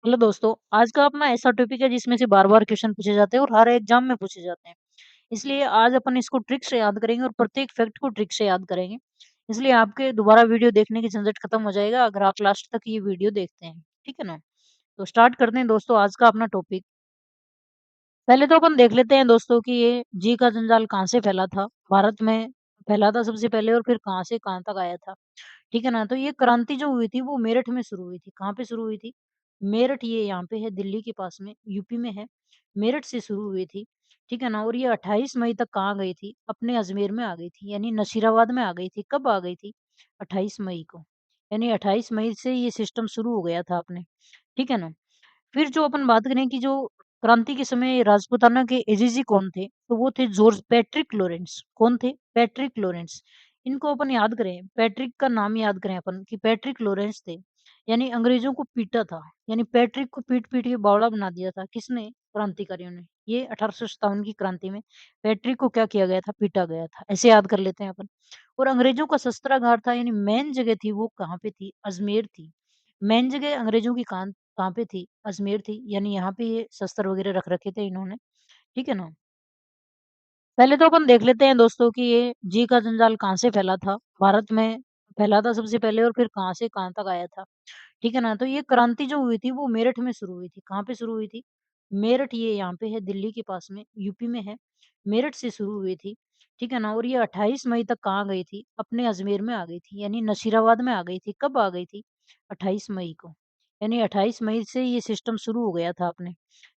Hello दोस्तों, आज का अपना ऐसा टॉपिक है जिसमें से बार-बार क्वेश्चन पूछे जाते हैं और हर एग्जाम में पूछे जाते हैं। इसलिए आज अपन इसको ट्रिक से याद करेंगे और प्रत्येक फैक्ट को ट्रिक से याद करेंगे। इसलिए आपके दोबारा वीडियो देखने की झंझट खत्म हो जाएगा अगर आप लास्ट तक ये वीडियो देखते हैं। ठीक है ना? तो स्टार्ट करते हैं दोस्तों आज का अपना टॉपिक। पहले तो अपन देख लेते हैं दोस्तों कि ये जी का जंजाल कहाँ से फैला था? भारत में फैला था सबसे पहले और फिर कहाँ से कहाँ तक आया था। ठीक है ना? तो ये क्रांति जो हुई थी वो मेरठ में शुरू हुई थी। कहाँ पे शुरू हुई थी? मेरठ ये यहाँ पे है दिल्ली के पास में, यूपी में है। मेरठ से शुरू हुई थी। ठीक है ना? और ये 28 मई तक कहाँ गई थी? अपने अजमेर में आ गई थी, यानी नशीराबाद में आ गई थी। कब आ गई थी? 28 मई को। यानी 28 मई से ये सिस्टम शुरू हो गया था अपने। ठीक है ना? फिर जो अपन बात करें कि जो क्रांति के समय राजपूताना के एजीजी कौन थे? तो वो थे जॉर्ज पैट्रिक लॉरेंस। कौन थे? Patrick Lawrence. इनको अपन याद करें, पैट्रिक का नाम याद करें अपन कि पैट्रिक लॉरेंस थे। यानी अंग्रेजों को पीटा था। यानी पैट्रिक को पीट-पीट के बावड़ा बना दिया था। किसने? क्रांतिकारियों ने। ये 1857 की क्रांति में पैट्रिक को क्या किया गया था? पीटा गया था। ऐसे याद कर लेते हैं अपन। और अंग्रेजों का शस्त्रागार था यानी मेन जगह थी वो कहाँ पे थी? अजमेर थी। मेन जगह अंग्रेजों की कहाँ पे थी? अजमेर थी। यानी यहाँ पे ये शस्त्र वगैरह रख रखे थे इन्होंने। ठीक है ना? पहले तो अपन देख लेते हैं दोस्तों कि ये जी का जंजाल कहाँ से फैला था? भारत में फैला था सबसे पहले और फिर कहाँ से कहाँ तक आया था। ठीक है ना? तो ये क्रांति जो हुई थी वो मेरठ में शुरू हुई थी। कहाँ पे शुरू हुई थी? मेरठ ये यहाँ पे है दिल्ली के पास में, यूपी में है। मेरठ से शुरू हुई थी। ठीक है ना? और ये 28 मई तक कहाँ गई थी? अपने अजमेर में आ गई थी, यानी नशीराबाद में आ गई थी। कब आ गई थी? 28 मई को। यानी 28 मई से ये सिस्टम शुरू हो गया था अपने।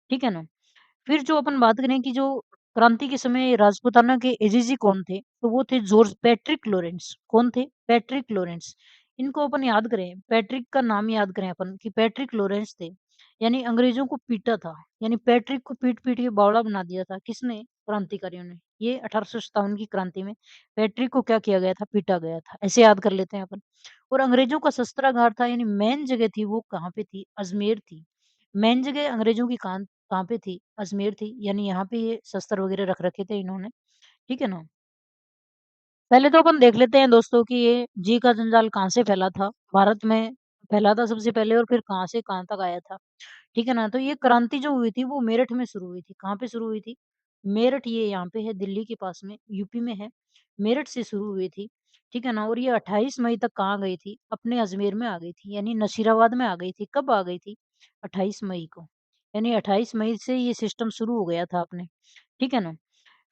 ठीक है ना? फिर जो अपन बात करें कि जो क्रांति के समय राजपूताना के एजीजी कौन थे? तो वो थे जॉर्ज पैट्रिक लॉरेंस। कौन थे? Patrick Lawrence. इनको अपन याद करें, पैट्रिक का नाम याद करें अपन कि पैट्रिक लॉरेंस थे। यानी अंग्रेजों को पीटा था। यानी पैट्रिक को पीट-पीट के बावड़ा बना दिया था। किसने? क्रांतिकारियों ने। ये 1857 की क्रांति में पैट्रिक को क्या किया गया था? पीटा गया था। ऐसे याद कर लेते हैं अपन। और अंग्रेजों का शस्त्रागार था यानी मेन जगह थी वो कहाँ पे थी? अजमेर थी। मेन जगह अंग्रेजों की कहाँ पे थी? अजमेर थी। यानी यहाँ पे ये शस्त्र वगैरह रख रखे थे इन्होंने। ठीक है ना? पहले तो अपन देख लेते हैं दोस्तों कि ये जी का जंजाल कहाँ से फैला था? भारत में फैला था सबसे पहले और फिर कहाँ से कहाँ तक आया था। ठीक है ना? तो ये क्रांति जो हुई थी वो मेरठ में शुरू हुई थी। कहाँ पे शुरू हुई थी? मेरठ ये यहाँ पे है दिल्ली के पास में, यूपी में है। मेरठ से शुरू हुई थी। ठीक है ना? और ये 28 मई तक कहाँ गई थी? अपने अजमेर में आ गई थी, यानी नशीराबाद में आ गई थी। कब आ गई थी? 28 मई को। यानी 28 मई से ये सिस्टम शुरू हो गया था अपने। ठीक है ना?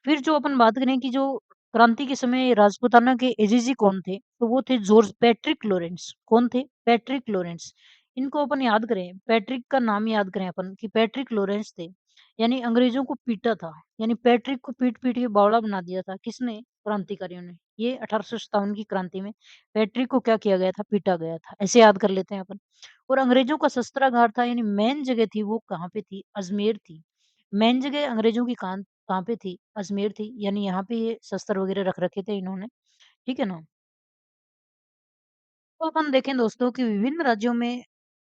फिर जो अपन बात करें कि जो क्रांति के समय राजपूताना के एजीजी कौन थे? तो वो थे जॉर्ज पैट्रिक लॉरेंस। कौन थे? Patrick Lawrence. इनको अपन याद करें, पैट्रिक का नाम याद करें अपन कि पैट्रिक लॉरेंस थे। यानी अंग्रेजों को पीटा था। यानी पैट्रिक को पीट-पीट के बावड़ा बना दिया था। किसने? क्रांतिकारियों ने। ये 1857 की क्रांति में पैट्रिक को क्या किया गया था? पीटा गया था। ऐसे याद कर लेते हैं अपन। और अंग्रेजों का शस्त्रागार था यानी मेन जगह थी वो कहाँ पे थी? अजमेर थी। मेन जगह अंग्रेजों की कहाँ पे थी? अजमेर थी। यानी यहाँ पे ये शस्त्र वगैरह रख रखे थे इन्होंने। ठीक है ना? तो अपन देखें दोस्तों कि विभिन्न राज्यों में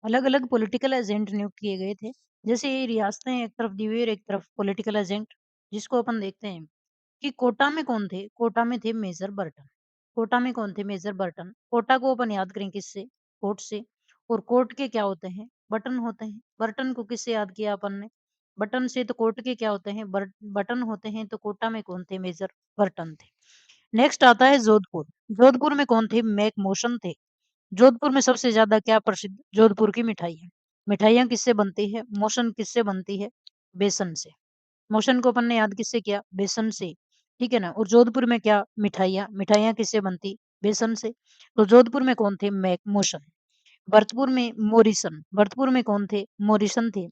अलग-अलग पॉलिटिकल एजेंट नियुक्त किए गए थे। जैसे ये रियासतें एक तरफ दी हुई और एक तरफ पॉलिटिकल एजेंट, जिसको अपन देखते हैं कि कोटा में कौन थे? कोटा में थे मेजर बर्टन। कोटा में कौन थे? Major Burton. कोटा को अपन याद करें किससे? कोर्ट से। और कोर्ट के क्या होते हैं? बटन होते हैं। बर्टन को किससे याद किया अपन ने? बटन से। तो कोर्ट के क्या होते हैं? बटन होते हैं। तो कोटा में कौन थे? मेजर बर्टन थे। नेक्स्ट आता है जोधपुर। जोधपुर में कौन थे? मैकमोशन थे। जोधपुर में सबसे ज़्यादा क्या प्रसिद्ध? जोधपुर की मिठाइयाँ। मिठाइयाँ किससे बनती है? मोशन किससे बनती है? बेसन से। मोशन को अपन ने याद किससे किया? बेसन से। ठीक है ना? और जोधपुर में क्या? मिठाइयाँ। मिठाइयाँ किससे बनती? बेसन से। तो जोधपुर में कौन थे? मोशन। भरतपुर में मोरिसन। भरतपुर में कौन थे? मोरिसन थे।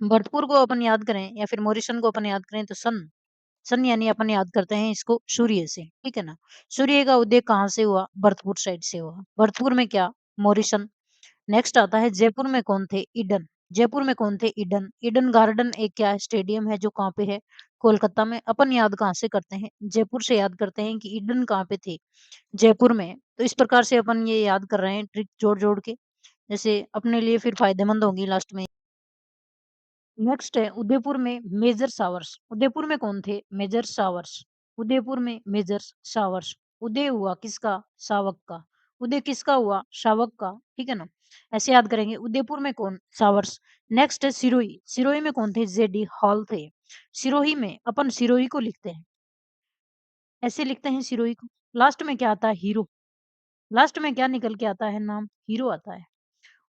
भरतपुर को अपन याद करें या फिर मोरिसन को अपन याद करें तो सन। सन यानी अपन याद करते हैं इसको सूर्य से। ठीक है ना? सूर्य का उदय कहाँ से हुआ? भरतपुर साइड से हुआ। भरतपुर में क्या? मोरिसन। नेक्स्ट आता है जयपुर में कौन थे? ईडन। जयपुर में कौन थे? ईडन। ईडन गार्डन एक क्या है? स्टेडियम है जो कहाँ पे है? कोलकाता में। अपन याद कहाँ से करते हैं? जयपुर से याद करते हैं कि ईडन कहाँ पे थे? जयपुर में। तो इस प्रकार से अपन ये याद कर रहे हैं ट्रिक जोड़-जोड़ के। जैसे अपने लिए फिर फायदेमंद होंगी लास्ट में। नेक्स्ट है उदयपुर में मेजर शावर्स। उदयपुर में कौन थे? Major showers. उदयपुर में मेजर शावर्स। उदय हुआ किसका? शावक का। उदय किसका हुआ? शावक का। ठीक है ना? ऐसे याद करेंगे। उदयपुर में कौन? सावर्स। नेक्स्ट है सिरोही। सिरोही में कौन थे? जेडी हॉल थे। सिरोही में अपन सिरोही को लिखते हैं, ऐसे लिखते हैं सिरोही को। लास्ट में क्या आता है? हीरो। लास्ट में क्या निकल के आता है? नाम हीरो आता है।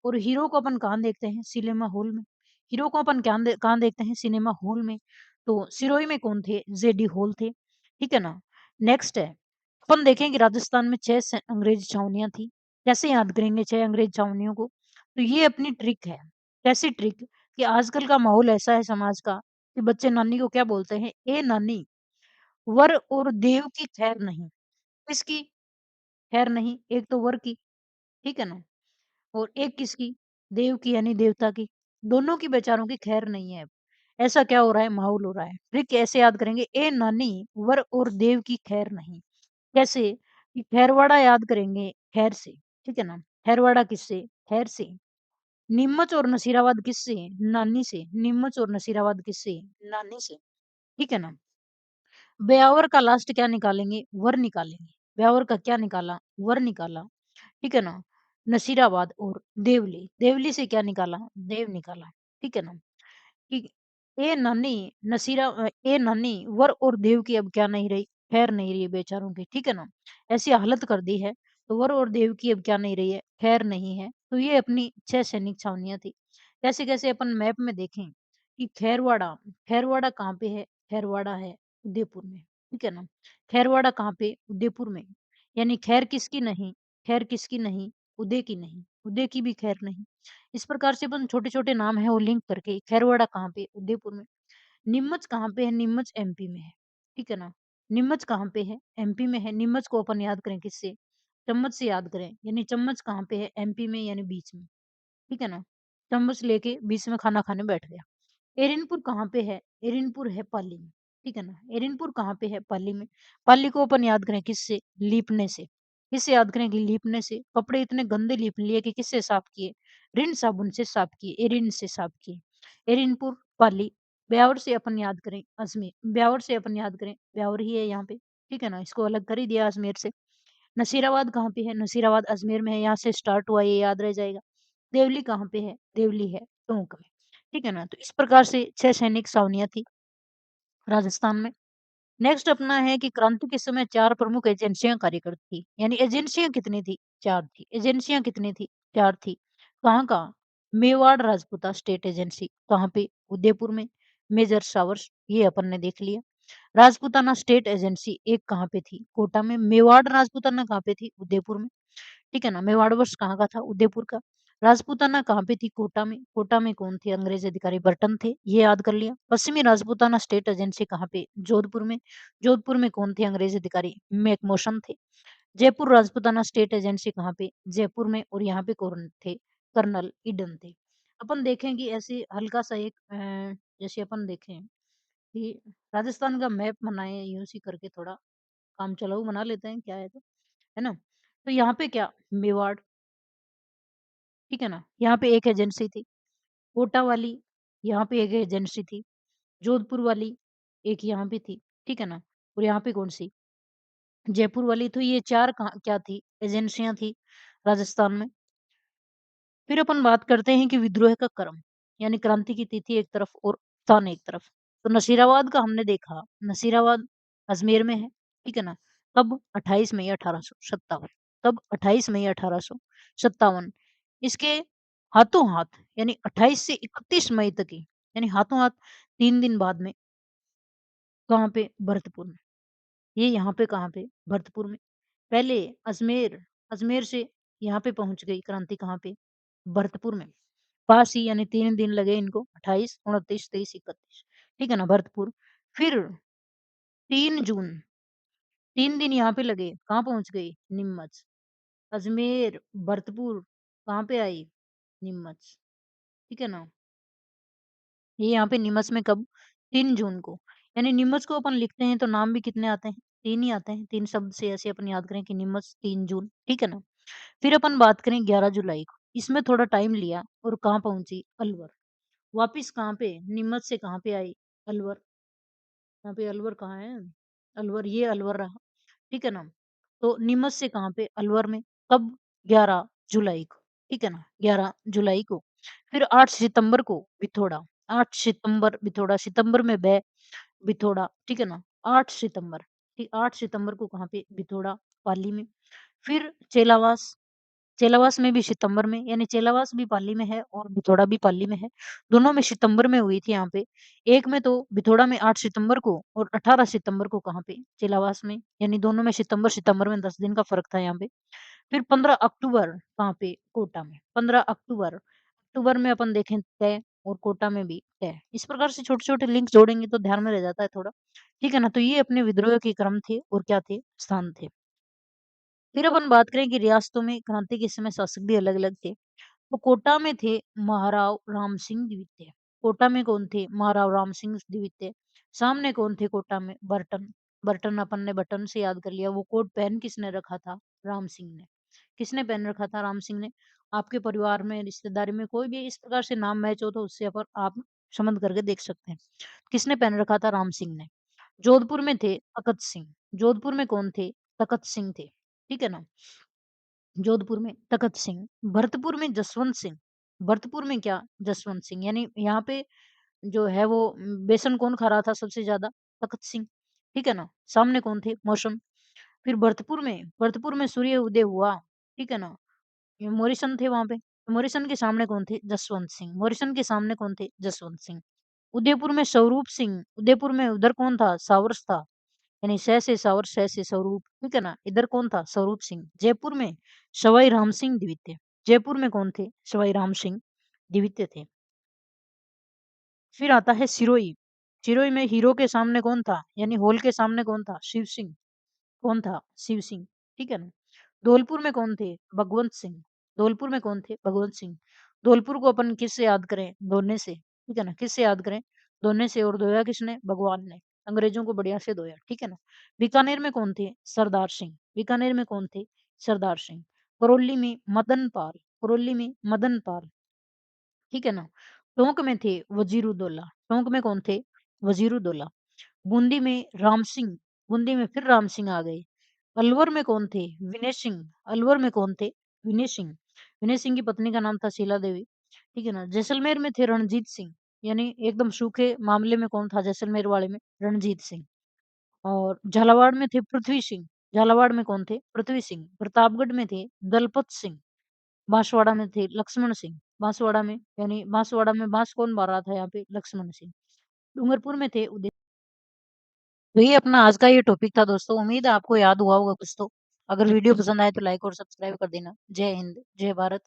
और हीरो को अपन कहाँ देखते हैं? सिनेमा हॉल में। हीरो को अपन कहाँ देखते हैं? सिनेमा हॉल में। तो सिरोही में कौन थे? जेडी हॉल थे। ठीक है ना? नेक्स्ट है, अपन देखें कि राजस्थान में 6 अंग्रेज छावनियाँ थी। कैसे याद करेंगे 6 अंग्रेज छावनियों को? तो ये अपनी ट्रिक है। कैसी ट्रिक? कि आजकल का माहौल ऐसा है समाज का कि बच्चे नानी को क्या बोलते हैं? ए नानी, वर और देव की खैर नहीं। किसकी खैर नहीं? एक तो वर की, ठीक है ना? और एक किसकी? देव की यानी देवता की। दोनों की बेचारों की खैर नहीं है अब। ऐसा क्या हो रहा है? माहौल हो रहा है। फिर कैसे याद करेंगे? ए नानी, वर और देव की खैर नहीं। कैसे? कि खैरवाड़ा याद करेंगे खैर से, ठीक है ना? खैरवाड़ा किससे? खैर से। नीमच और नसीराबाद किससे? नानी से। नीमच और नसीराबाद किससे? नानी से। ठीक है ना? ब्यावर का लास्ट क्या निकालेंगे? वर निकालेंगे। ब्यावर का क्या निकाला? वर निकाला। ठीक है ना? नसीराबाद और देवली, देवली से क्या निकाला? देव निकाला। ठीक है ना? कि ए नानी ए नानी वर और देव की अब क्या नहीं रही? खैर नहीं रही है बेचारों की, ठीक है ना? ऐसी हालत कर दी है, तो वर और देव की अब क्या नहीं रही है? खैर नहीं है। तो ये अपनी 6 सैनिक छावनियाँ थी। कैसे-कैसे अपन मैप में देखें कि खैरवाड़ा, खैरवाड़ा कहाँ पे है? खैरवाड़ा है उदयपुर में, ठीक है ना? खैरवाड़ा कहाँ पे? उदयपुर में। यानी खैर किसकी नहीं? खैर किसकी नहीं? उदय की नहीं, उदय की भी खैर नहीं। इस प्रकार से अपन छोटे-छोटे नाम हैं वो लिंक करके खैरवाड़ा कहाँ पे? उदयपुर में। नीमच कहाँ पे है? नीमच एमपी में है। ठीक है ना? नीमच कहाँ पे है? एमपी में है। नीमच को अपन याद करें किससे? चम्मच से याद करें। यानी चम्मच कहाँ पे है? एमपी में यानी बीच में। ठीक है ना? चम्मच लेके बीच में खाना खाने बैठ गया। एरिनपुर कहाँ पे है? एरिनपुर है पाली में। ठीक है ना? एरिनपुर कहाँ पे है? पाली में। पाली को अपन याद करें किससे? लीपने से। किससे याद करें? कि लीपने से। कपड़े इतने गंदे लीप लिए कि किससे साफ किए? रिन साबुन से साफ किए, एरिन से साफ किए। एरिनपुर, पाली। ब्यावर से अपन याद करें अजमेर। ब्यावर से अपन याद करें, ब्यावर ही है यहाँ पे। ठीक है ना? इसको अलग कर ही दिया अजमेर से। नसीराबाद कहाँ पे है? नसीराबाद अजमेर में है, यहाँ से स्टार्ट हुआ, ये याद रह जाएगा। देवली कहाँ पे है? देवली है टोंक में। ठीक है ना? तो इस प्रकार से 6 सैनिक छावनियाँ थी राजस्थान में। नेक्स्ट अपना है कि क्रांति के समय 4 प्रमुख एजेंसियाँ कार्य करती थी। यानी एजेंसियाँ कितनी थी? 4 थी। एजेंसियाँ कितनी थी? 4 थी। कहाँ-कहाँ? Mewar Rajputana state agency. कहाँ पे? उदयपुर में। मेजर शावर्स, ये अपन ने देख लिया। राजपूताना स्टेट एजेंसी एक कहाँ पे थी? कोटा में। मेवाड़ राजपूताना कहाँ पे थी? उदयपुर में। ठीक है ना? मेवाड़ वंश कहाँ का था? उदयपुर का। राजपूताना कहाँ पे थी? कोटा में। कोटा में कौन थे? अंग्रेज अधिकारी बर्टन थे, ये याद कर लिया। पश्चिमी राजपूताना स्टेट एजेंसी कहाँ पे? जोधपुर में। जोधपुर में कौन थे अंग्रेज अधिकारी? मैकमोशन थे। जयपुर राजपूताना स्टेट एजेंसी कहाँ पे? जयपुर में। और यहाँ पे कौन थे? कर्नल ईडन थे। अपन देखें कि ऐसे हल्का सा एक जैसे अपन देखें कि राजस्थान का मैप बनाए यूं सी करके, थोड़ा काम चलाऊ बना लेते हैं, क्या है तो, है ना? तो यहाँ पे क्या? मेवाड़, ठीक है ना? यहाँ पे एक एजेंसी थी। कोटा वाली, यहाँ पे एक एजेंसी थी। जोधपुर वाली, एक यहाँ पे थी। ठीक है ना? और यहाँ पे कौन-सी? जयपुर वाली। तो ये 4 कहाँ क्या थी? एजेंसियाँ थी राजस्थान में। फिर अपन बात करते हैं कि विद्रोह का क्रम, यानी क्रांति की तिथि एक तरफ और स्थान एक तरफ। तो नसीराबाद का हमने देखा, नसीराबाद अजमेर में है, ठीक है ना? कब? 28 मई 1857। कब? 28 मई 1857। इसके हाथों-हाथ यानी 28 से 31 मई तक ही, यानी हाथों-हाथ 3 दिन बाद में कहाँ पे? भरतपुर में। ये यहाँ पे कहाँ पे? भरतपुर में। पहले अजमेर, अजमेर से यहाँ पे पहुँच गई क्रांति कहाँ पे? भरतपुर में। पास ही, यानी 3 दिन लगे इनको, 28, 29, 23, 31, ठीक है ना? भरतपुर। फिर 3 जून, 3 दिन यहाँ पे लगे, कहाँ पहुँच गई? नीमच। अजमेर, भरतपुर, कहाँ पे आई? नीमच, ठीक है ना? ये यहाँ पे नीमच में कब? 3 जून को। यानी नीमच को अपन लिखते हैं तो नाम भी कितने आते हैं? 3 ही आते हैं। 3 शब्द से ऐसे अपन याद करें कि नीमच 3 जून, ठीक है ना? फिर अपन बात करें 11 जुलाई को। इसमें थोड़ा टाइम लिया और कहाँ पहुँची? अलवर। वापिस कहाँ पे? नीमच से कहाँ पे आई? अलवर। यहाँ पे अलवर कहाँ है? अलवर, ये अलवर रहा, ठीक है ना? तो नीमच से कहाँ पे? अलवर में। कब? 11 जुलाई को। ठीक है ना, 11 जुलाई को। फिर 8 सितंबर को बिथोड़ा, 8 सितंबर बिथोड़ा, सितंबर में बै बिथोड़ा, ठीक है ना, 8 सितंबर, ठीक 8 सितंबर को कहाँ पे बिथोड़ा, पाली में। फिर चेलावास, चेलावास में भी सितंबर में, यानी चेलावास भी पाली में है और बिथोड़ा भी पाली में है। दोनों में सितंबर में हुई थी यहाँ पे। एक में तो बिथोड़ा में 8 सितंबर को और 18 सितंबर को कहाँ पे, चेलावास में, यानी दोनों में सितंबर सितंबर में 10 दिन का फर्क था यहाँ पे। फिर 15 अक्टूबर कहाँ पे, कोटा में, 15 अक्टूबर, अक्टूबर में अपन देखें तय और कोटा में भी तय। इस प्रकार से छोटे-छोटे लिंक जोड़ेंगे तो ध्यान में रह जाता है थोड़ा। ठीक है ना? तो ये अपने विद्रोह के क्रम थे और क्या थे? स्थान थे। फिर अपन बात करें कि रियासतों में क्रांति के समय शासक भी अलग-अलग थे। तो कोटा में थे महाराव राम सिंह द्वितीय। कोटा में कौन थे? महाराव राम सिंह द्वितीय। सामने कौन थे कोटा में? बर्टन। बर्टन अपन ने बटन से याद कर लिया। वो कोट पहन किसने रखा था? राम सिंह ने। किसने पहन रखा था? राम सिंह ने। आपके परिवार में, रिश्तेदारी में कोई भी इस प्रकार से नाम मैच हो तो उससे अपन आप संबंध करके देख सकते हैं। किसने पहन रखा था? राम सिंह ने। जोधपुर में थे तखत सिंह। जोधपुर में कौन थे? तखत सिंह थे। ठीक है ना? जोधपुर में तखत सिंह, भरतपुर में जसवंत सिंह। भरतपुर में क्या? जसवंत सिंह, यानी यहाँ पे जो है वो बेसन कौन खा रहा था सबसे ज्यादा? तखत सिंह। ठीक है ना? सामने कौन थे? मौसम। फिर भरतपुर में सूर्य उदय हुआ। ठीक है ना? ये मोरिसन थे वहां पे। मोरिसन के सामने कौन थे? जसवंत सिंह। मोरिसन के सामने कौन थे? जसवंत सिंह। उदयपुर में स्वरूप सिंह। उदयपुर में उधर कौन था? सावरस था। यानी स से सावर, स से स्वरूप, ठीक है ना? इधर कौन था? स्वरूप सिंह। जयपुर में सवाई राम सिंह द्वितीय। जयपुर में कौन थे? सवाई राम सिंह द्वितीय थे। फिर आता है सिरोही। सिरोही में हीरो के सामने कौन था? यानी होल के सामने कौन था? शिव सिंह। कौन था? शिव सिंह। ठीक है ना? धौलपुर में कौन थे? भगवंत सिंह। धौलपुर में कौन थे? भगवंत सिंह। धौलपुर को अपन किससे याद करें? दोने से। ठीक है ना? किससे याद करें? दोने से। और धोया किसने? भगवान ने। अंग्रेजों को बढ़िया से धोया। ठीक है ना? बीकानेर में कौन थे? सरदार सिंह। बीकानेर में कौन थे? सरदार सिंह। करौली में मदन पाल। करौली में मदन पाल। ठीक है ना? टोंक में थे वजीरुद्दौला। टोंक में कौन थे? वजीरुद्दौला। बूंदी में राम सिंह। बूंदी में फिर राम सिंह आ गए। अलवर में कौन थे? विनय सिंह। अलवर में कौन थे? विनय सिंह। विनय सिंह की पत्नी का नाम था शीला देवी। ठीक है ना? जैसलमेर में थे रणजीत सिंह। यानी एकदम सूखे मामले में कौन था? जैसलमेर वाले में रणजीत सिंह। और झालावाड़ में थे पृथ्वी सिंह। झालावाड़ में कौन थे? पृथ्वी सिंह। प्रतापगढ़ में थे दलपत सिंह। बांसवाड़ा में थे लक्ष्मण सिंह। बांसवाड़ा में, यानी बांसवाड़ा में बांस कौन बार रहा था यहाँ पे? लक्ष्मण सिंह। डूंगरपुर में थे उदय। तो ये अपना आज का ये टॉपिक था दोस्तों। उम्मीद है आपको याद हुआ होगा कुछ तो। अगर वीडियो पसंद आए तो लाइक और सब्सक्राइब कर देना। जय हिंद, जय भारत।